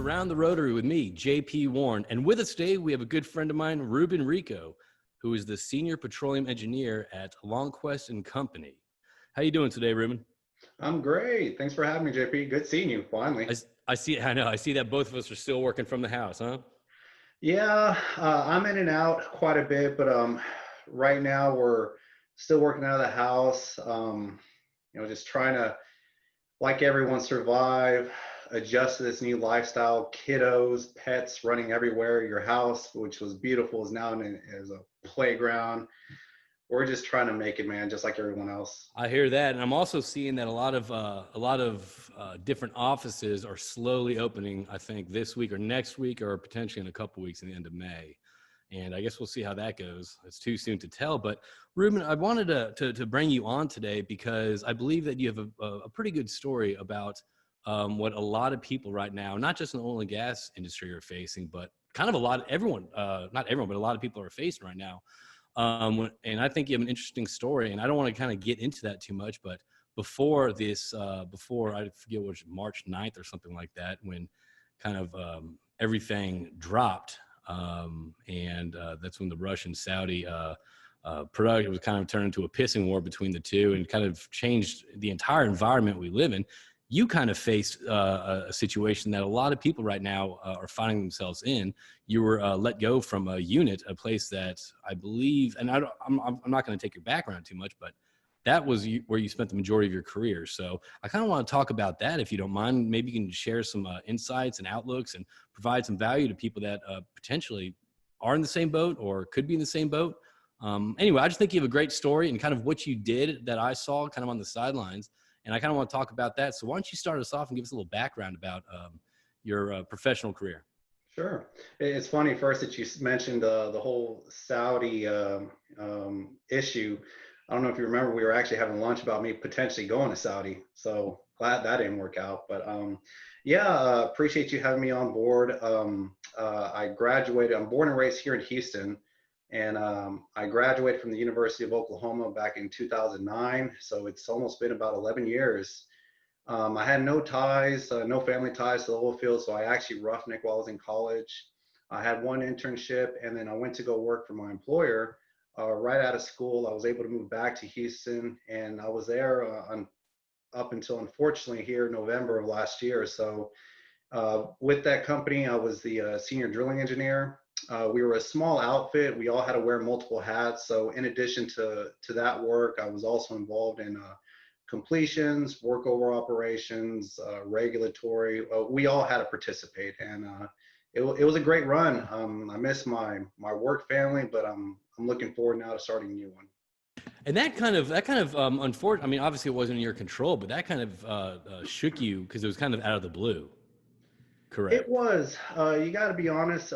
Around the Rotary with me, JP Warren. And with us today, we have a good friend of mine, Ruben Rico, who is the Senior Petroleum Engineer at Lonquist Company. How you doing today, Ruben? I'm great. Thanks for having me, JP. Good seeing you, finally. I see that both of us are still working from the house, huh? Yeah, I'm in and out quite a bit, but right now we're still working out of the house. Just trying to, like everyone, survive, adjust to this new lifestyle. Kiddos, pets running everywhere. Your house, which was beautiful, is now as a playground. We're just trying to make it, man, just like everyone else. I hear that, and I'm also seeing that a lot of different offices are slowly opening. I think this week or next week, or potentially in a couple weeks in the end of May. And I guess we'll see how that goes. It's too soon to tell. But Ruben, I wanted to bring you on today because I believe that you have a pretty good story about what a lot of people right now, not just in the oil and gas industry, are facing, but kind of not everyone, but a lot of people are facing right now. And I think you have an interesting story, and I don't want to kind of get into that too much, but before I forget what was March 9th or something like that, when kind of everything dropped, and that's when the Russian-Saudi production was kind of turned into a pissing war between the two and kind of changed the entire environment we live in. You kind of faced a situation that a lot of people right now are finding themselves in. You were let go from a unit, a place that I believe, and I'm not going to take your background too much, but that was where you spent the majority of your career. So I kind of want to talk about that, if you don't mind. Maybe you can share some insights and outlooks and provide some value to people that potentially are in the same boat or could be in the same boat. Anyway, I just think you have a great story and kind of what you did that I saw kind of on the sidelines. And I kind of want to talk about that. So why don't you start us off and give us a little background about your professional career? Sure. It's funny first that you mentioned the whole Saudi issue. I don't know if you remember, we were actually having lunch about me potentially going to Saudi. So glad that didn't work out. But appreciate you having me on board. I graduated. I'm born and raised here in Houston. And I graduated from the University of Oklahoma back in 2009. So it's almost been about 11 years. I had no ties, no family ties to the oil field. So I actually roughneced while I was in college. I had one internship, and then I went to go work for my employer right out of school. I was able to move back to Houston, and I was there up until, unfortunately, here November of last year. So with that company, I was the senior drilling engineer. We were a small outfit. We all had to wear multiple hats. So in addition to that work, I was also involved in completions, workover operations, regulatory. We all had to participate, and it was a great run. I miss my work family, but I'm looking forward now to starting a new one. And that kind of unfortunate. I mean, obviously it wasn't in your control, but that kind of shook you because it was kind of out of the blue. Correct. It was. You got to be honest.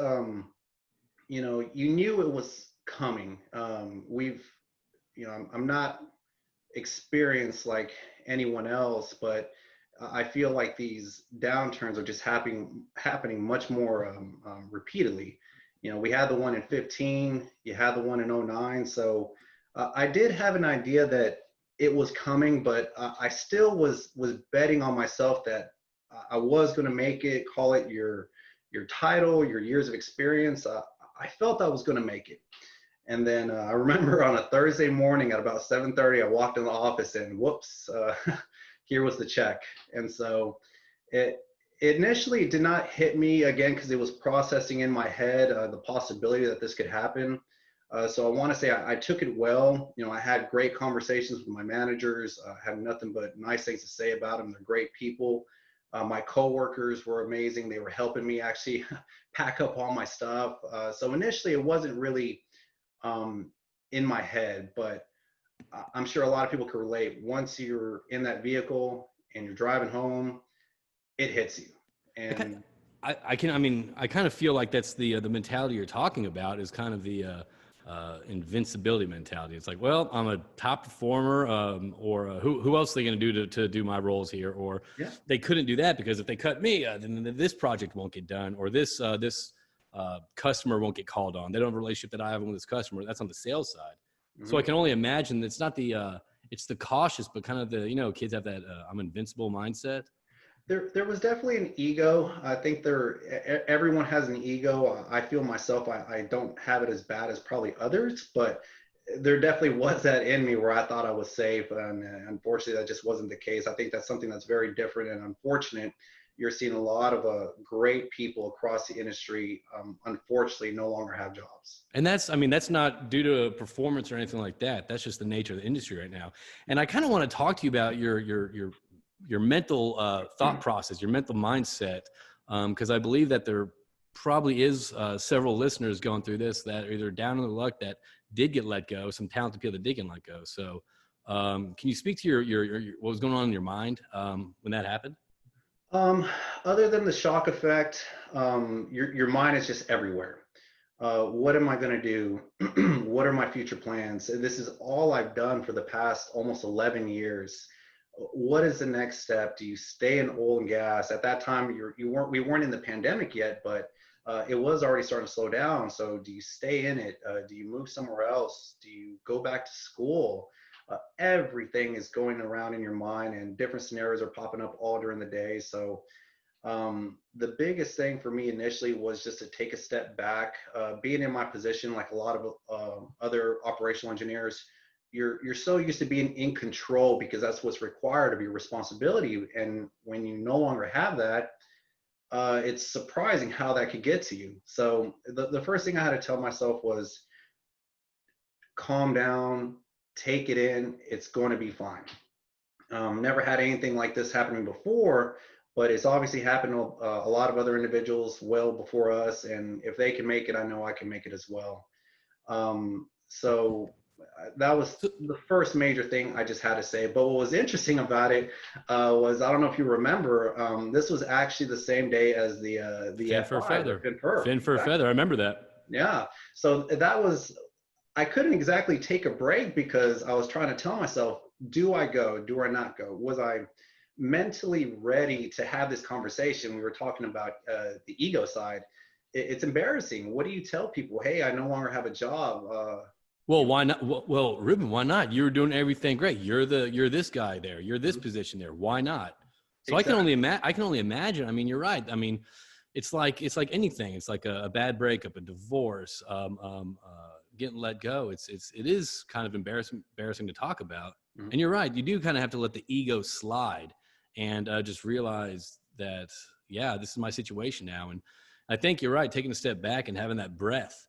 You knew it was coming. I'm not experienced like anyone else, but I feel like these downturns are just happening much more repeatedly. We had the one in 15, you had the one in 09. So I did have an idea that it was coming, but I still was betting on myself that I was going to make it. Call it your title, your years of experience. I felt I was going to make it. And then I remember on a Thursday morning at about 7:30, I walked in the office and whoops, here was the check. And so it initially did not hit me again because it was processing in my head the possibility that this could happen. So I want to say I took it well. I had great conversations with my managers. Had nothing but nice things to say about them. They're great people. My coworkers were amazing. They were helping me actually pack up all my stuff. So initially it wasn't really in my head, but I'm sure a lot of people can relate. Once you're in that vehicle and you're driving home, it hits you. And I kind of feel like that's the mentality you're talking about is kind of the invincibility mentality. It's like, well, I'm a top performer, or who else are they going to do to do my roles here? Or yeah. They couldn't do that because if they cut me, then this project won't get done, or this customer won't get called on. They don't have a relationship that I have with this customer. That's on the sales side. Mm-hmm. So I can only imagine it's not it's the cautious, but kind of the, kids have that I'm invincible mindset. There was definitely an ego. I think everyone has an ego. I feel myself, I don't have it as bad as probably others, but there definitely was that in me where I thought I was safe. And unfortunately, that just wasn't the case. I think that's something that's very different and unfortunate. You're seeing a lot of great people across the industry, unfortunately, no longer have jobs. And that's, I mean, that's not due to performance or anything like that. That's just the nature of the industry right now. And I kind of want to talk to you about your mental thought process, your mental mindset, because I believe that there probably is several listeners going through this that are either down on the luck that did get let go, some talented people that did get let go. So can you speak to your what was going on in your mind when that happened? Other than the shock effect, your mind is just everywhere. What am I going to do? What are my future plans? And this is all I've done for the past almost 11 years. What is the next step? Do you stay in oil and gas? At that time, we weren't in the pandemic yet, but it was already starting to slow down. So do you stay in it? Do you move somewhere else? Do you go back to school? Everything is going around in your mind, and different scenarios are popping up all during the day. So the biggest thing for me initially was just to take a step back. Being in my position, like a lot of other operational engineers, you're so used to being in control because that's what's required of your responsibility. And when you no longer have that, it's surprising how that could get to you. So the first thing I had to tell myself was calm down, take it in, it's going to be fine. Never had anything like this happening before, but it's obviously happened to a lot of other individuals well before us. And if they can make it, I know I can make it as well. So that was the first major thing I just had to say. But what was interesting about it was, I don't know if you remember, this was actually the same day as the Fin for a F5, feather. Fin For a feather. I remember that. Yeah. So that was, I couldn't exactly take a break because I was trying to tell myself, do I go? Do I not go? Was I mentally ready to have this conversation? We were talking about the ego side. It's embarrassing. What do you tell people? Hey, I no longer have a job. Well, why not? Well, Ruben, why not? You were doing everything great. You're this guy there. You're this position there. Why not? So Exactly. I can only imagine. I mean, you're right. I mean, it's like anything. It's like a bad breakup, a divorce, getting let go. It is kind of embarrassing to talk about. Mhm. And you're right. You do kind of have to let the ego slide and just realize that, yeah, this is my situation now. And I think you're right. Taking a step back and having that breath,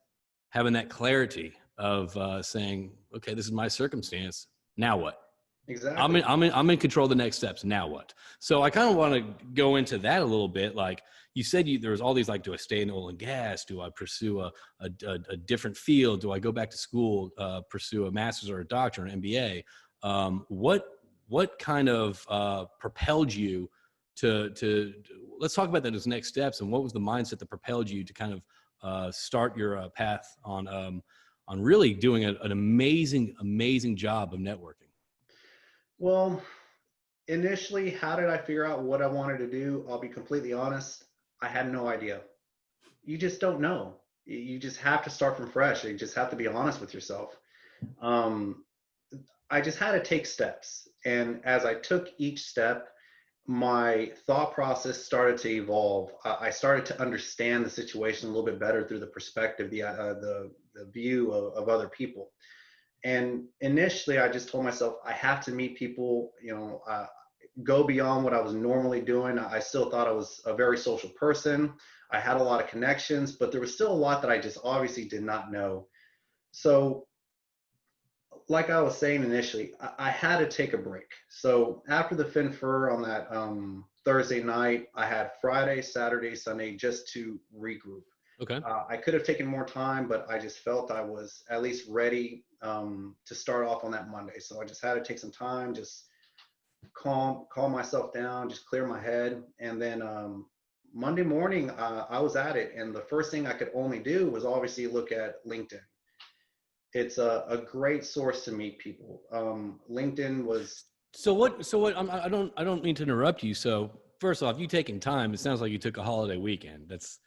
having that clarity of saying, okay, this is my circumstance. Now what? Exactly. I'm in control of the next steps. Now what? So I kind of want to go into that a little bit. Like you said, there was all these, like, do I stay in oil and gas? Do I pursue a different field? Do I go back to school, pursue a master's or a doctorate, or an MBA? What kind of propelled you to let's talk about those next steps, and what was the mindset that propelled you to kind of start your path on really doing an amazing job of networking? Well, initially, how did I figure out what I wanted to do? I'll be completely honest. I had no idea. You just don't know. You just have to start from fresh. You just have to be honest with yourself. Um, I just had to take steps. And as I took each step, my thought process started to evolve. I started to understand the situation a little bit better through the perspective, the view of other people. And initially, I just told myself I have to meet people, go beyond what I was normally doing. I still thought I was a very social person. I had a lot of connections, but there was still a lot that I just obviously did not know. So like I was saying initially, I had to take a break. So after the FinFur on that Thursday night, I had Friday, Saturday, Sunday just to regroup. Okay. I could have taken more time, but I just felt I was at least ready to start off on that Monday. So I just had to take some time, just calm myself down, just clear my head. And then Monday morning, I was at it. And the first thing I could only do was obviously look at LinkedIn. It's a great source to meet people. LinkedIn was. So what? I don't mean to interrupt you. So first off, you taking time. It sounds like you took a holiday weekend. That's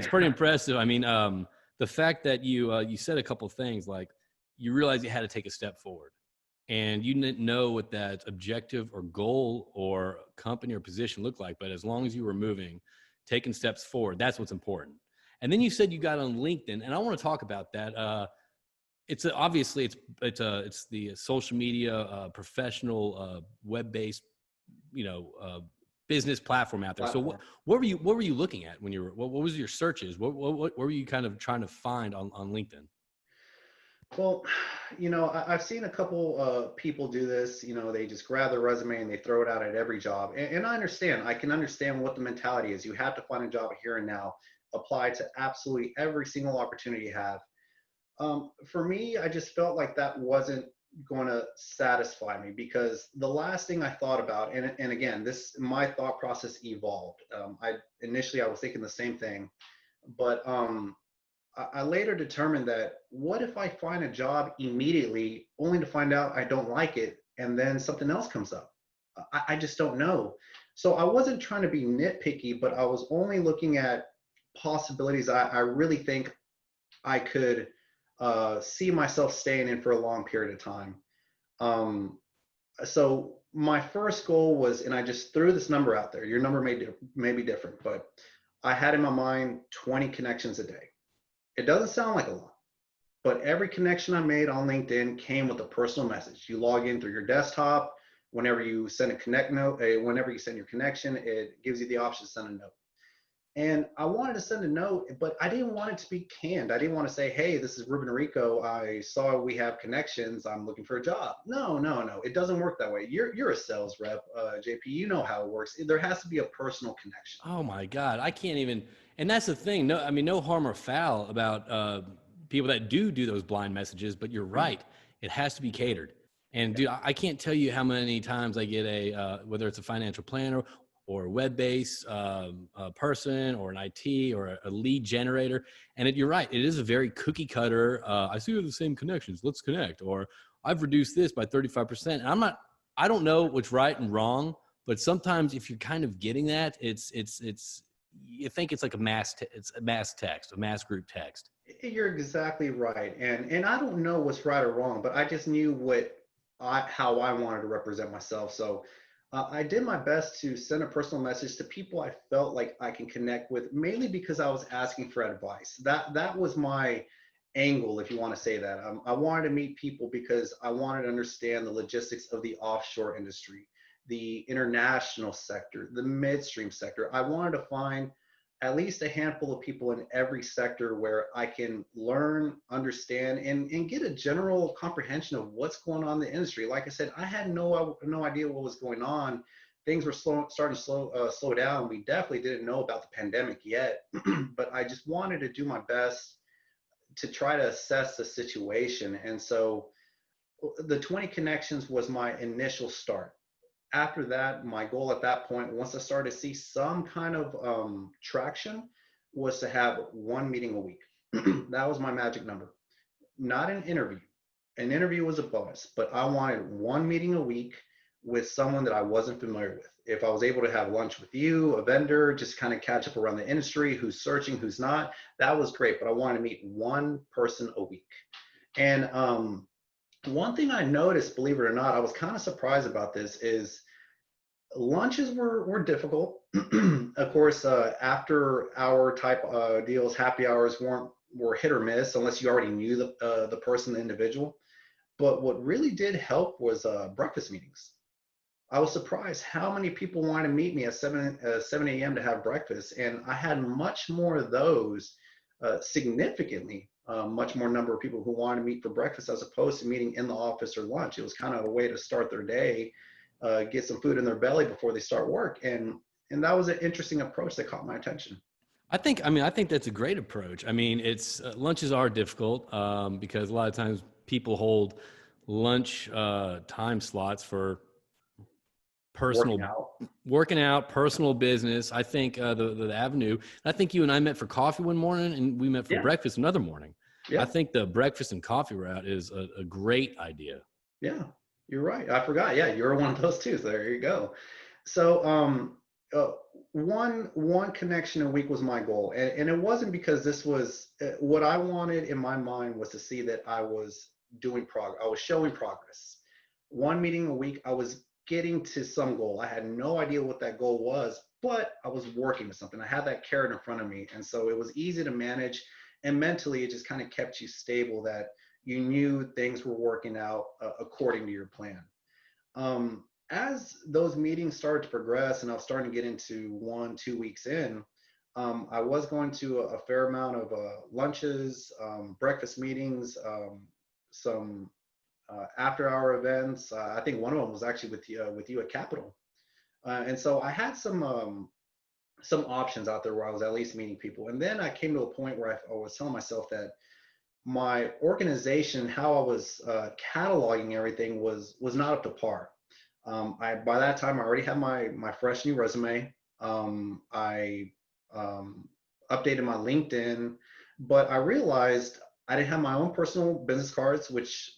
pretty impressive. I mean, the fact that you said a couple of things, like you realized you had to take a step forward. and you didn't know what that objective or goal or company or position looked like. But as long as you were moving, taking steps forward, that's what's important. And then you said you got on LinkedIn, and I want to talk about that. Obviously it's the social media professional web-based, you know, business platform out there. So what were you looking at when you were, what was your searches? What were you kind of trying to find on LinkedIn? Well, I've seen a couple people do this. They just grab their resume and they throw it out at every job. And I understand. I can understand what the mentality is. You have to find a job here and now, apply to absolutely every single opportunity you have. For me, I just felt like that wasn't going to satisfy me, because the last thing I thought about, and again, my thought process evolved. I was thinking the same thing, but I later determined that, what if I find a job immediately only to find out I don't like it and then something else comes up? I just don't know. So I wasn't trying to be nitpicky, but I was only looking at possibilities I really think I could see myself staying in for a long period of time. So my first goal was, and I just threw this number out there. Your number may be different, but I had in my mind 20 connections a day. It doesn't sound like a lot, but every connection I made on LinkedIn came with a personal message. You log in through your desktop. Whenever you send a connect note, whenever you send your connection, it gives you the option to send a note. And I wanted to send a note, but I didn't want it to be canned. I didn't want to say, hey, this is Ruben Rico. I saw we have connections. I'm looking for a job. No. It doesn't work that way. You're a sales rep, JP. You know how it works. There has to be a personal connection. Oh my God, I can't even. And that's the thing. No, I mean, no harm or foul about people that do those blind messages. But you're right; it has to be catered. And dude, I can't tell you how many times I get whether it's a financial planner or a web-based person or an IT or a lead generator. And you're right; it is a very cookie cutter. I see you have the same connections. Let's connect. Or I've reduced this by 35%. And I don't know what's right and wrong. But sometimes if you're kind of getting that, it's you think it's like it's a mass text, a mass group text. You're exactly right. And I don't know what's right or wrong, but I just knew how I wanted to represent myself. So I did my best to send a personal message to people I felt like I can connect with, mainly because I was asking for advice. That was my angle, if you want to say that. I wanted to meet people because I wanted to understand the logistics of the offshore industry, the international sector, the midstream sector. I wanted to find at least a handful of people in every sector where I can learn, understand, and get a general comprehension of what's going on in the industry. Like I said, I had no idea what was going on. Things were starting to slow down. We definitely didn't know about the pandemic yet, but I just wanted to do my best to try to assess the situation. And so the 20 connections was my initial start. After that, my goal at that point, once I started to see some kind of traction, was to have one meeting a week. That was my magic number. Not an interview. An interview was a bonus, but I wanted one meeting a week with someone that I wasn't familiar with. If I was able to have lunch with you, a vendor, just kind of catch up around the industry, who's searching, who's not, that was great. But I wanted to meet one person a week. And one thing I noticed, believe it or not, I was kind of surprised about this, is lunches were difficult. Of course, after hour type deals, happy hours were hit or miss unless you already knew the person, the individual. But what really did help was breakfast meetings. I was surprised how many people wanted to meet me at 7 a.m. to have breakfast, and I had much more of those, significantly much more number of people who wanted to meet for breakfast as opposed to meeting in the office or lunch. It was kind of a way to start their day, get some food in their belly before they start work, and that was an interesting approach that caught my attention. I think that's a great approach. I mean, it's lunches are difficult because a lot of times people hold lunch time slots for personal working out, personal business. I think the avenue. I think you and I met for coffee one morning, and we met for breakfast another morning. I think the breakfast and coffee route is a great idea. Yeah, you're right. I forgot. Yeah, you're one of those too. So there you go. So one connection a week was my goal, and it wasn't because this was what I wanted in my mind was to see that I was doing progress. I was showing progress. one meeting a week. I was getting to some goal. I had no idea what that goal was, but I was working with something. I had that carrot in front of me. And so it was easy to manage. And mentally, it just kind of kept you stable that you knew things were working out according to your plan. As those meetings started to progress and I was starting to get into 1, 2 weeks in, I was going to a fair amount of lunches, breakfast meetings, some after-hour events. I think one of them was actually with you at Capitol, and so I had some options out there where I was at least meeting people. And then I came to a point where I was telling myself that my organization, how I was cataloging everything, was not up to par. By that time I already had my fresh new resume. I updated my LinkedIn, but I realized I didn't have my own personal business cards, which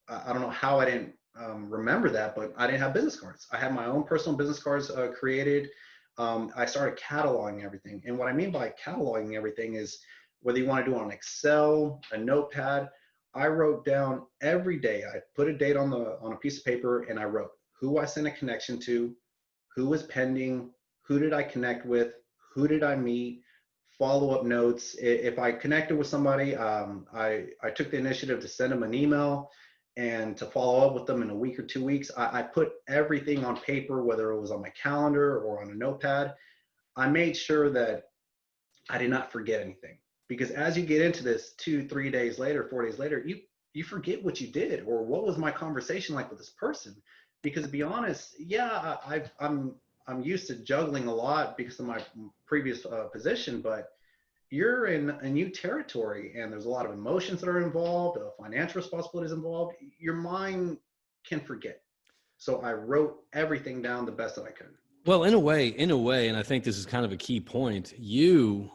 I don't know how I didn't remember that, but I didn't have business cards. I had my own personal business cards created. I started cataloging everything. And what I mean by cataloging everything is whether you want to do it on Excel, a notepad, I wrote down every day. I put a date on a piece of paper and I wrote who I sent a connection to, who was pending, who did I connect with, who did I meet, follow-up notes. If I connected with somebody, I took the initiative to send them an email and to follow up with them in a week or 2 weeks. I put everything on paper, whether it was on my calendar or on a notepad. I made sure that I did not forget anything, because as you get into this 2, 3 days later, 4 days later, you forget what you did or what was my conversation like with this person. Because to be honest, yeah, I'm used to juggling a lot because of my previous position, but you're in a new territory and there's a lot of emotions that are involved, financial responsibilities involved. Your mind can forget. So I wrote everything down the best that I could. Well, in a way, and I think this is kind of a key point. You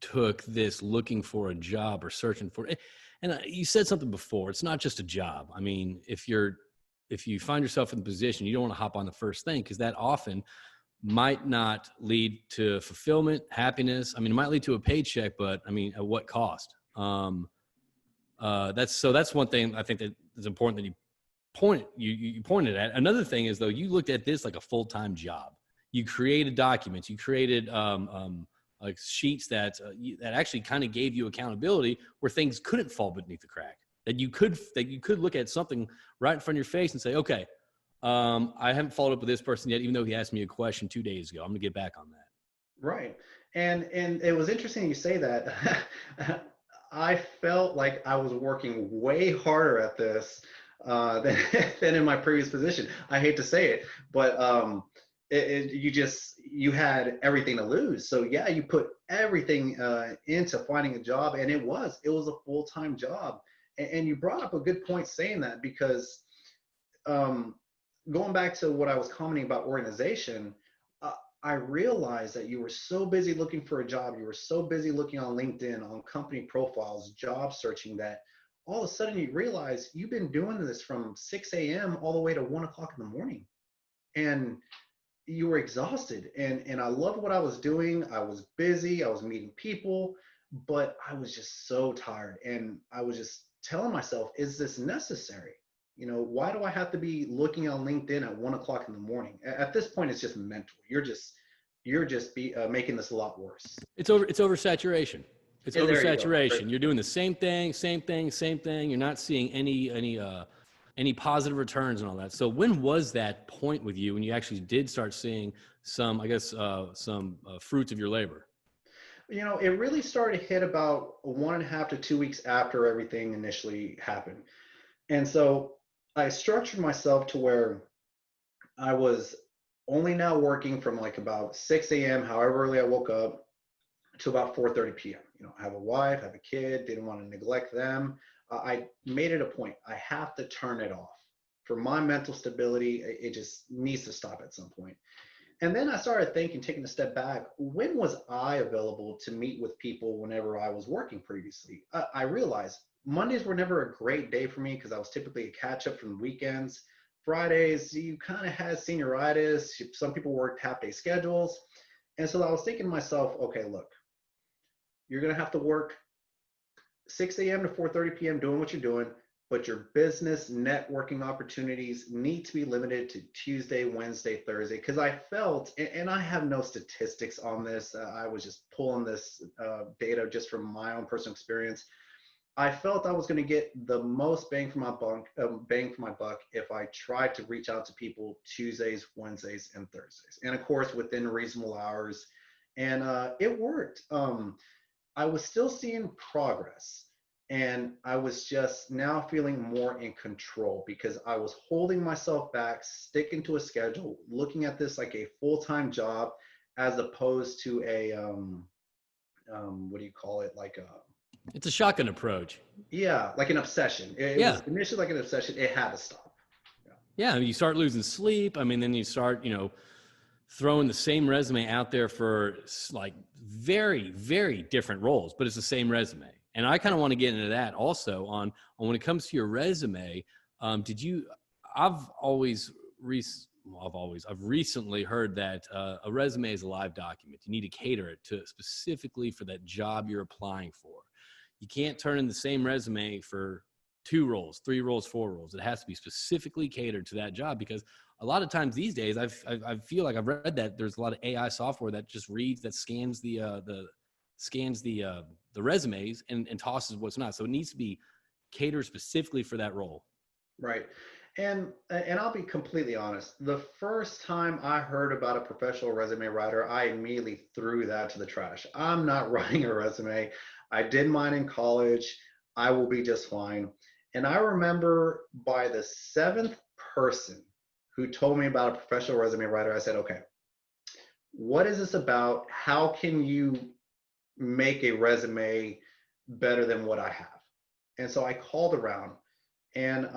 took this looking for a job or searching for it, and you said something before. It's not just a job. I mean, if you find yourself in the position, you don't want to hop on the first thing, because that often might not lead to fulfillment, happiness. I mean, it might lead to a paycheck, but I mean, at what cost? That's one thing I think that is important that you pointed at. Another thing is, though, you looked at this like a full-time job. You created documents, you created like sheets that actually kind of gave you accountability where things couldn't fall beneath the crack. That you could look at something right in front of your face and say, okay, I haven't followed up with this person yet, even though he asked me a question 2 days ago. I'm going to get back on that. Right. And it was interesting you say that. I felt like I was working way harder at this than in my previous position. I hate to say it, but you had everything to lose. So yeah, you put everything into finding a job, and it was a full-time job. And you brought up a good point saying that, because going back to what I was commenting about organization, I realized that you were so busy looking for a job, you were so busy looking on LinkedIn, on company profiles, job searching, that all of a sudden you realize you've been doing this from 6 a.m. all the way to 1 o'clock in the morning. And you were exhausted. And I loved what I was doing. I was busy, I was meeting people, but I was just so tired. And I was just telling myself, is this necessary? You know, why do I have to be looking on LinkedIn at 1 o'clock in the morning? At this point, it's just mental. You're just making this a lot worse. It's oversaturation. It's Yeah, there you go. oversaturation. You're doing the same thing. You're not seeing any positive returns and all that. So when was that point with you when you actually did start seeing some, I guess, some fruits of your labor? You know, it really started to hit about 1.5 to 2 weeks after everything initially happened. And so I structured myself to where I was only now working from like about 6 a.m., however early I woke up, to about 4:30 p.m. You know, I have a wife, I have a kid, didn't want to neglect them. I made it a point. I have to turn it off. For my mental stability, it just needs to stop at some point. And then I started thinking, taking a step back, when was I available to meet with people whenever I was working previously? I realized Mondays were never a great day for me because I was typically a catch up from the weekends. Fridays, you kind of had senioritis. Some people worked half-day schedules. And so I was thinking to myself, okay, look, you're going to have to work 6 a.m. to 4:30 p.m. doing what you're doing, but your business networking opportunities need to be limited to Tuesday, Wednesday, Thursday. Because I felt, and I have no statistics on this, I was just pulling this data just from my own personal experience. I felt I was going to get the most bang for my buck if I tried to reach out to people Tuesdays, Wednesdays, and Thursdays, and of course within reasonable hours. And it worked. I was still seeing progress, and I was just now feeling more in control because I was holding myself back, sticking to a schedule, looking at this like a full-time job, as opposed to a what do you call it, like a It's a shotgun approach. yeah, like an obsession. It Yeah. was initially like an obsession. It had to stop. Yeah. Yeah. You start losing sleep. I mean, then you start, throwing the same resume out there for like very, very different roles, but it's the same resume. And I kind of want to get into that also on when it comes to your resume. Did you? I've always I've recently heard that a resume is a live document. You need to cater it to specifically for that job you're applying for. You can't turn in the same resume for 2 roles, 3 roles, 4 roles. It has to be specifically catered to that job because a lot of times these days, I feel like I've read that there's a lot of AI software that just scans the resumes and tosses what's not. So it needs to be catered specifically for that role. Right. And I'll be completely honest. The first time I heard about a professional resume writer, I immediately threw that to the trash. I'm not writing a resume. I did mine in college. I will be just fine. And I remember by the 7th person who told me about a professional resume writer, I said, okay, what is this about? How can you make a resume better than what I have? And so I called around, and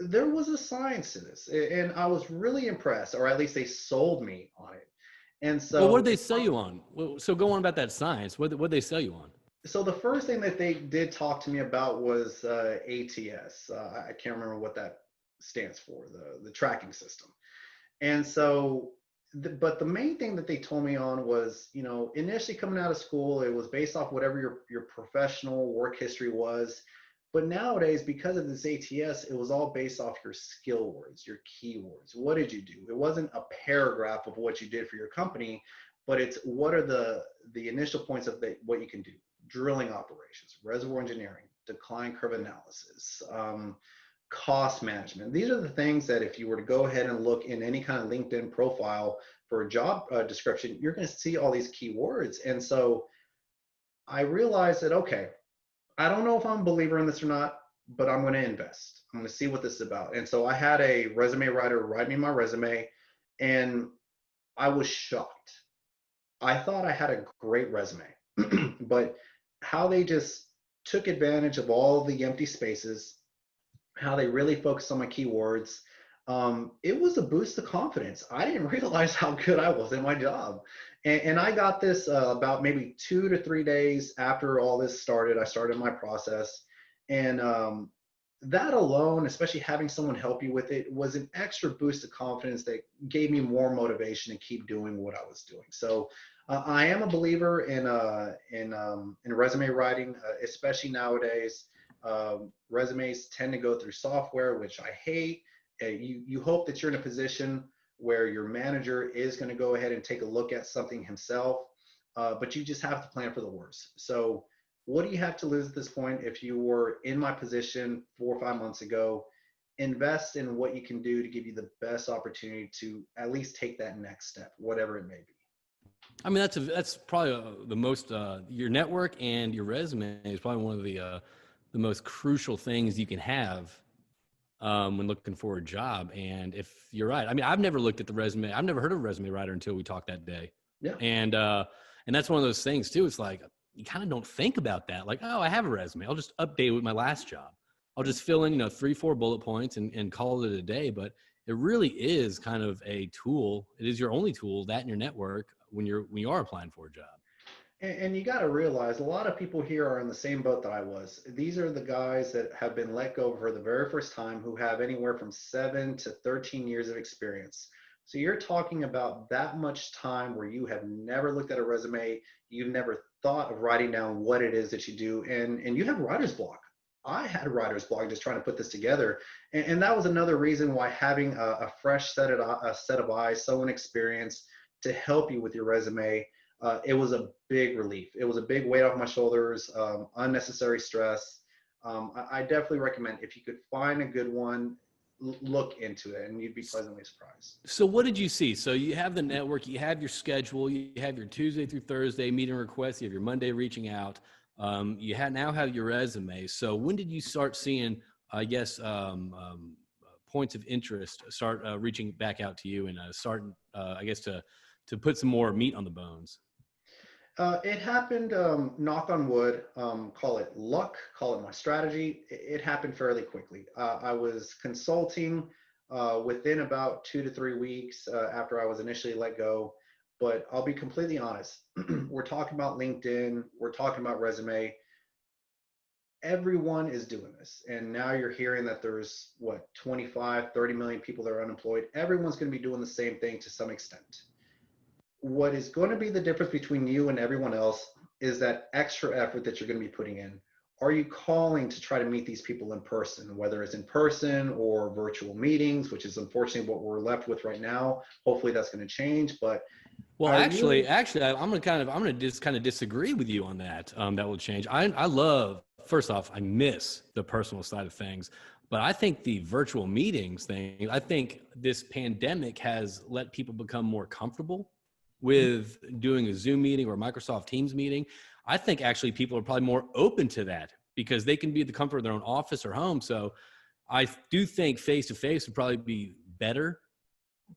there was a science to this, and I was really impressed, or at least they sold me on it. And Well, what so, did they sell you on? Well, so go on about that science. What did they sell you on? so the first thing that they did talk to me about was ATS. I can't remember what that stands for, the tracking system. And so, but the main thing that they told me on was, initially coming out of school, it was based off whatever your professional work history was. But nowadays, because of this ATS, it was all based off your skill words, your keywords. What did you do? It wasn't a paragraph of what you did for your company, but it's what are the initial points of what you can do. Drilling operations, reservoir engineering, decline curve analysis, cost management. These are the things that if you were to go ahead and look in any kind of LinkedIn profile for a job description, you're going to see all these keywords. And so I realized that, okay, I don't know if I'm a believer in this or not, but I'm going to invest. I'm going to see what this is about. And so I had a resume writer write me my resume, and I was shocked. I thought I had a great resume, but how they just took advantage of all the empty spaces, how they really focused on my keywords. It was a boost of confidence. I didn't realize how good I was in my job. And I got this about maybe 2 to 3 days after all this started. I started my process. And that alone, especially having someone help you with it, was an extra boost of confidence that gave me more motivation to keep doing what I was doing. So I am a believer in resume writing, especially nowadays. Resumes tend to go through software, which I hate. You hope that you're in a position where your manager is going to go ahead and take a look at something himself, but you just have to plan for the worst. So what do you have to lose at this point? If you were in my position 4 or 5 months ago, invest in what you can do to give you the best opportunity to at least take that next step, whatever it may be. I mean, that's probably the most your network and your resume is probably one of the most crucial things you can have when looking for a job. And if you're right, I mean, I've never looked at the resume. I've never heard of a resume writer until we talked that day. Yeah. And that's one of those things too. It's like you kind of don't think about that. Like, oh, I have a resume. I'll just update it with my last job. I'll just fill in 3, 4 bullet points and call it a day. But it really is kind of a tool. It is your only tool, that in your network, when you are applying for a job. And you got to realize a lot of people here are in the same boat that I was. These are the guys that have been let go for the very first time, who have anywhere from 7 to 13 years of experience. So you're talking about that much time where you have never looked at a resume, you've never thought of writing down what it is that you do, and you have writer's block. I had writer's block just trying to put this together. And that was another reason why having a fresh set of eyes, someone experienced to help you with your resume, it was a big relief. It was a big weight off my shoulders, unnecessary stress. I definitely recommend if you could find a good one, look into it and you'd be pleasantly surprised. So what did you see? So you have the network, you have your schedule, you have your Tuesday through Thursday meeting requests, you have your Monday reaching out. Now have your resume. So when did you start seeing, I guess, points of interest start reaching back out to you and start, I guess, to put some more meat on the bones? It happened, knock on wood, call it luck, call it my strategy. It happened fairly quickly. I was consulting within about 2 to 3 weeks after I was initially let go. But I'll be completely honest. We're talking about LinkedIn, we're talking about resume. Everyone is doing this. And now you're hearing that there's 25, 30 million people that are unemployed. Everyone's going to be doing the same thing to some extent. What is going to be the difference between you and everyone else is that extra effort that you're going to be putting in. Are you calling to try to meet these people in person, whether it's in person or virtual meetings, which is unfortunately what we're left with right now. Hopefully that's going to change. But Well, actually, I'm gonna just kind of disagree with you on that. That will change. I love, first off, I miss the personal side of things, but I think the virtual meetings thing, I think this pandemic has let people become more comfortable with doing a Zoom meeting or a Microsoft Teams meeting. I think actually people are probably more open to that because they can be at the comfort of their own office or home. So I do think face-to-face would probably be better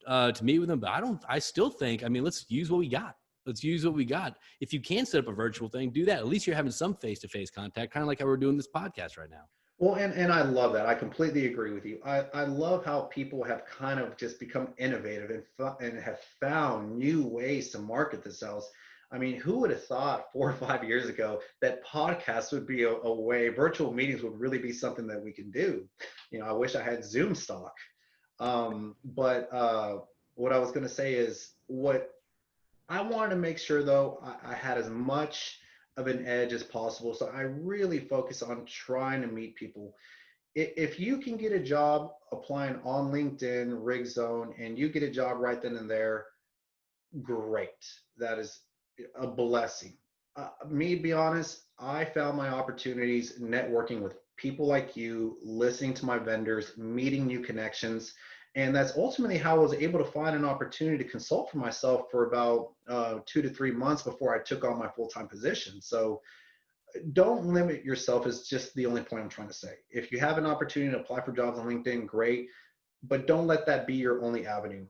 to meet with them, but I still think, I mean, let's use what we got. Let's use what we got. If you can set up a virtual thing, do that. At least you're having some face-to-face contact, kind of like how we're doing this podcast right now. Well, and I love that. I completely agree with you. I love how people have kind of just become innovative and have found new ways to market themselves. I mean, who would have thought 4 or 5 years ago that podcasts would be a way, virtual meetings would really be something that we can do? I wish I had Zoom stock. But what I was going to say is what I wanted to make sure, though, I had as much of an edge as possible. So I really focus on trying to meet people. If you can get a job applying on LinkedIn, RigZone, and you get a job right then and there, great. That is a blessing. Me, to be honest, I found my opportunities networking with people like you, listening to my vendors, meeting new connections. And that's ultimately how I was able to find an opportunity to consult for myself for about 2 to 3 months before I took on my full-time position. So don't limit yourself is just the only point I'm trying to say. If you have an opportunity to apply for jobs on LinkedIn, great, but don't let that be your only avenue.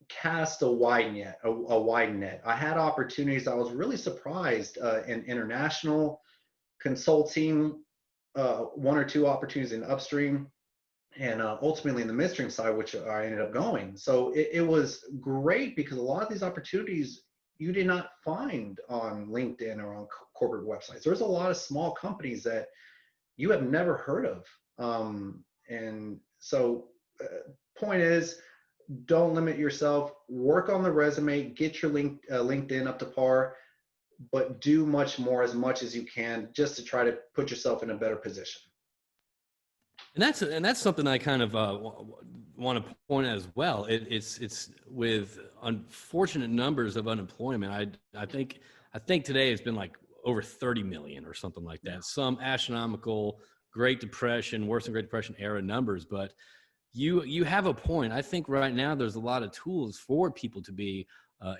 Cast a wide net, a wide net. I had opportunities. I was really surprised in international consulting, 1 or 2 opportunities in upstream, and ultimately in the midstream side, which I ended up going. So it was great because a lot of these opportunities you did not find on LinkedIn or on corporate websites. There's a lot of small companies that you have never heard of. And so point is, don't limit yourself, work on the resume, get your LinkedIn up to par, but do much more, as much as you can, just to try to put yourself in a better position. And that's something I kind of want to point out as well. It's with unfortunate numbers of unemployment. I think today it's been like over 30 million or something like that. Some astronomical Great Depression, worse than Great Depression era numbers. But you have a point. I think right now there's a lot of tools for people to be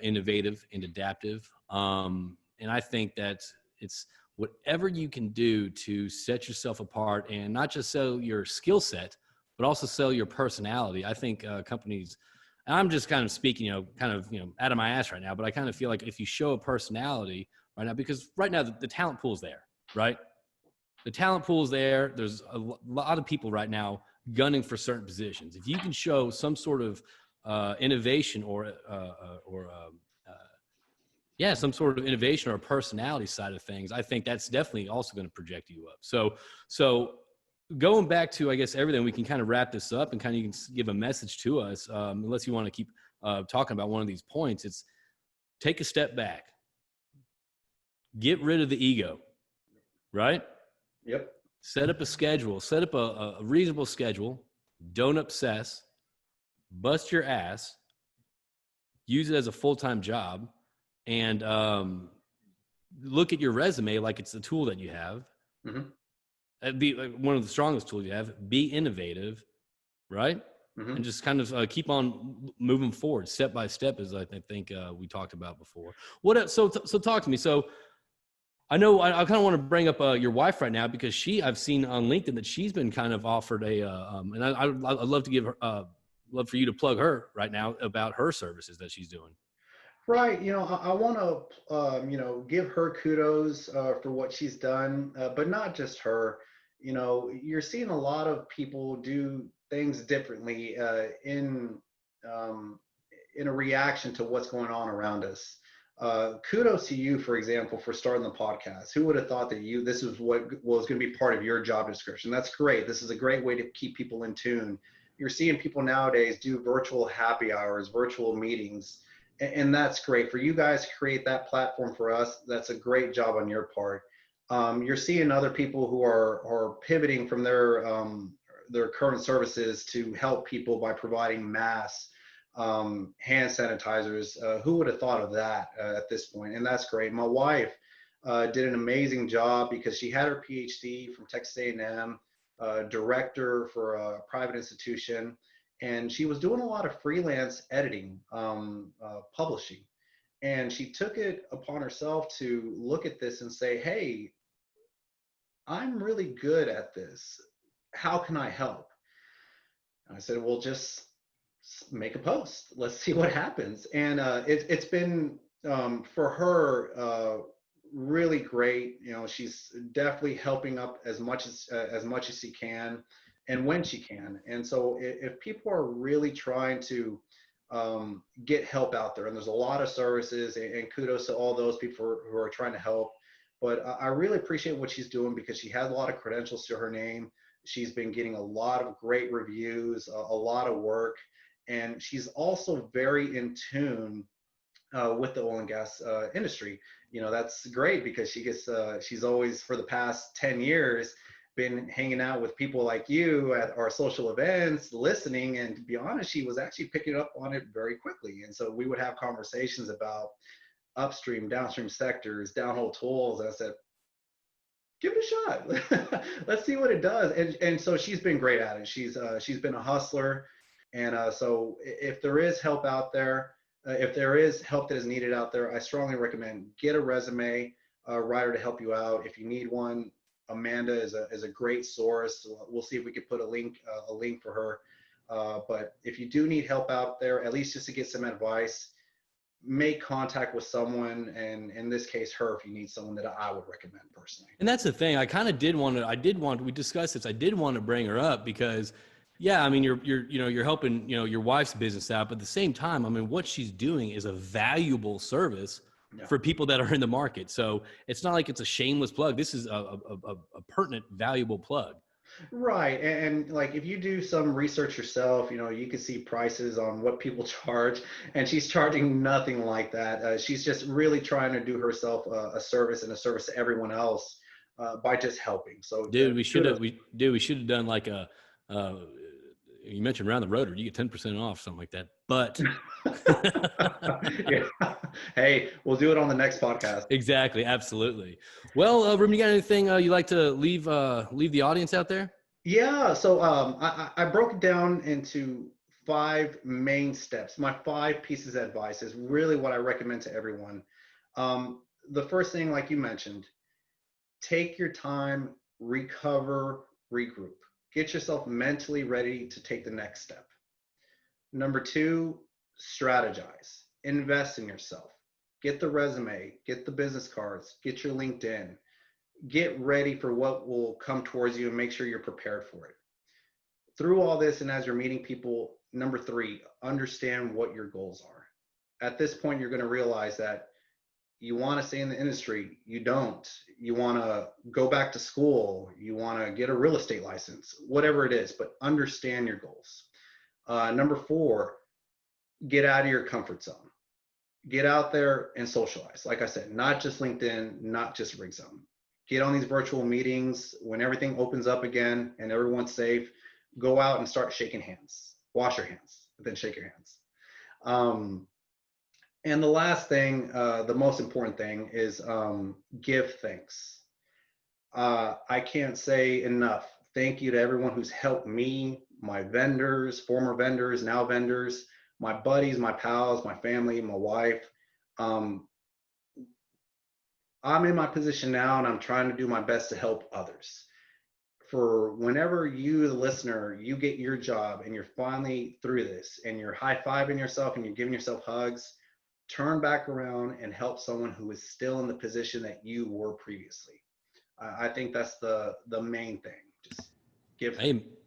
innovative and adaptive. And I think that it's whatever you can do to set yourself apart and not just sell your skill set, but also sell your personality. I think companies, and I'm just kind of speaking, out of my ass right now, but I kind of feel like if you show a personality right now, because right now the talent pool's there, right? The talent pool's there. There's a lot of people right now gunning for certain positions. If you can show some sort of innovation or some sort of innovation or a personality side of things, I think that's definitely also going to project you up. So going back to, I guess, everything, we can kind of wrap this up and kind of you can give a message to us, unless you want to keep talking about one of these points. It's take a step back, get rid of the ego, right? Yep. Set up a schedule, set up a reasonable schedule. Don't obsess, bust your ass, use it as a full-time job, and look at your resume like it's the tool that you have. Mm-hmm. Be like one of the strongest tools you have. Be innovative, right? Mm-hmm. And just kind of keep on moving forward, step by step, as I think we talked about before. What? So talk to me. So I know I kind of want to bring up your wife right now because I've seen on LinkedIn that she's been kind of offered and I'd love to give her, love for you to plug her right now about her services that she's doing. Right. I want to, give her kudos for what she's done, but not just her. You're seeing a lot of people do things differently um, in a reaction to what's going on around us. Kudos to you, for example, for starting the podcast. Who would have thought that this is what was going to be part of your job description? That's great. This is a great way to keep people in tune. You're seeing people nowadays do virtual happy hours, virtual meetings, and that's great for you guys to create that platform for us. That's a great job on your part. You're seeing other people who are pivoting from their current services to help people by providing masks, hand sanitizers. Who would have thought of that at this point? And that's great. My wife did an amazing job because she had her PhD from Texas A&M, director for a private institution, and she was doing a lot of freelance editing, publishing. And she took it upon herself to look at this and say, hey, I'm really good at this. How can I help? And I said, well, just make a post. Let's see what happens. And it's been for her really great. She's definitely helping up as much as she can, and when she can. And so if people are really trying to get help out there, and there's a lot of services, and kudos to all those people who are trying to help. But I really appreciate what she's doing because she has a lot of credentials to her name. She's been getting a lot of great reviews, a lot of work, and she's also very in tune with the oil and gas industry. That's great because she's always, for the past 10 years, been hanging out with people like you at our social events, listening, and to be honest, she was actually picking up on it very quickly. And so we would have conversations about upstream, downstream sectors, downhole tools. And I said, give it a shot. Let's see what it does. And so she's been great at it. She's been a hustler. And so if there is help out there, if there is help that is needed out there, I strongly recommend get a resume writer to help you out. If you need one, Amanda is a great source. We'll see if we could put a link for her. But if you do need help out there, at least just to get some advice, make contact with someone, and in this case her, if you need someone that I would recommend personally. And that's the thing. We discussed this. I did want to bring her up because, yeah, I mean, you're helping, your wife's business out, but at the same time, I mean, what she's doing is a valuable service for people that are in the market. So it's not like it's a shameless plug. This is a pertinent, valuable plug. Right. And like, if you do some research yourself, you can see prices on what people charge, and she's charging nothing like that. She's just really trying to do herself a service, and a service to everyone else by just helping. So dude, we should have done like you mentioned around the Rotary, you get 10% off, something like that. But yeah. Hey, we'll do it on the next podcast. Exactly. Absolutely. Well, Ruben, you got anything you like to leave the audience out there? Yeah. So I broke it down into 5 main steps. My 5 pieces of advice is really what I recommend to everyone. The first thing, like you mentioned, take your time, recover, regroup. Get yourself mentally ready to take the next step. Number 2, strategize. Invest in yourself. Get the resume, get the business cards, get your LinkedIn. Get ready for what will come towards you and make sure you're prepared for it. Through all this, and as you're meeting people, number 3, understand what your goals are. At this point, you're going to realize that you want to stay in the industry, you don't. You want to go back to school, you want to get a real estate license, whatever it is, but understand your goals. Number 4, get out of your comfort zone. Get out there and socialize. Like I said, not just LinkedIn, not just RigZone. get on these virtual meetings when everything opens up again and everyone's safe. Go out and start shaking hands. Wash your hands, then shake your hands. And the last thing, the most important thing is give thanks. I can't say enough. Thank you to everyone who's helped me, my vendors, former vendors, now vendors, my buddies, my pals, my family, my wife. I'm in my position now and I'm trying to do my best to help others. For whenever you, the listener, you get your job and you're finally through this and you're high-fiving yourself and you're giving yourself hugs, turn back around and help someone who is still in the position that you were previously. I think that's the main thing. Just give.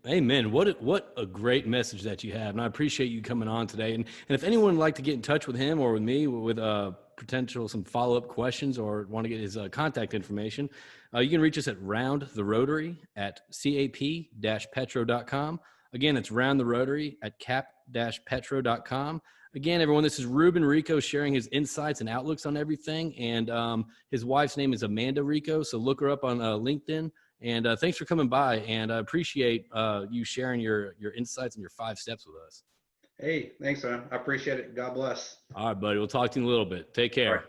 Amen. What a great message that you have, and I appreciate you coming on today. And if anyone would like to get in touch with him or with me with potential some follow-up questions or want to get his contact information, you can reach us at Round the Rotary at cap-petro.com. Again, it's Round the Rotary at cap-petro.com. Again, everyone, this is Ruben Rico sharing his insights and outlooks on everything. And his wife's name is Amanda Rico, so look her up on LinkedIn. And thanks for coming by. And I appreciate you sharing your insights and your 5 steps with us. Hey, thanks, man. I appreciate it. God bless. All right, buddy. We'll talk to you in a little bit. Take care. All right.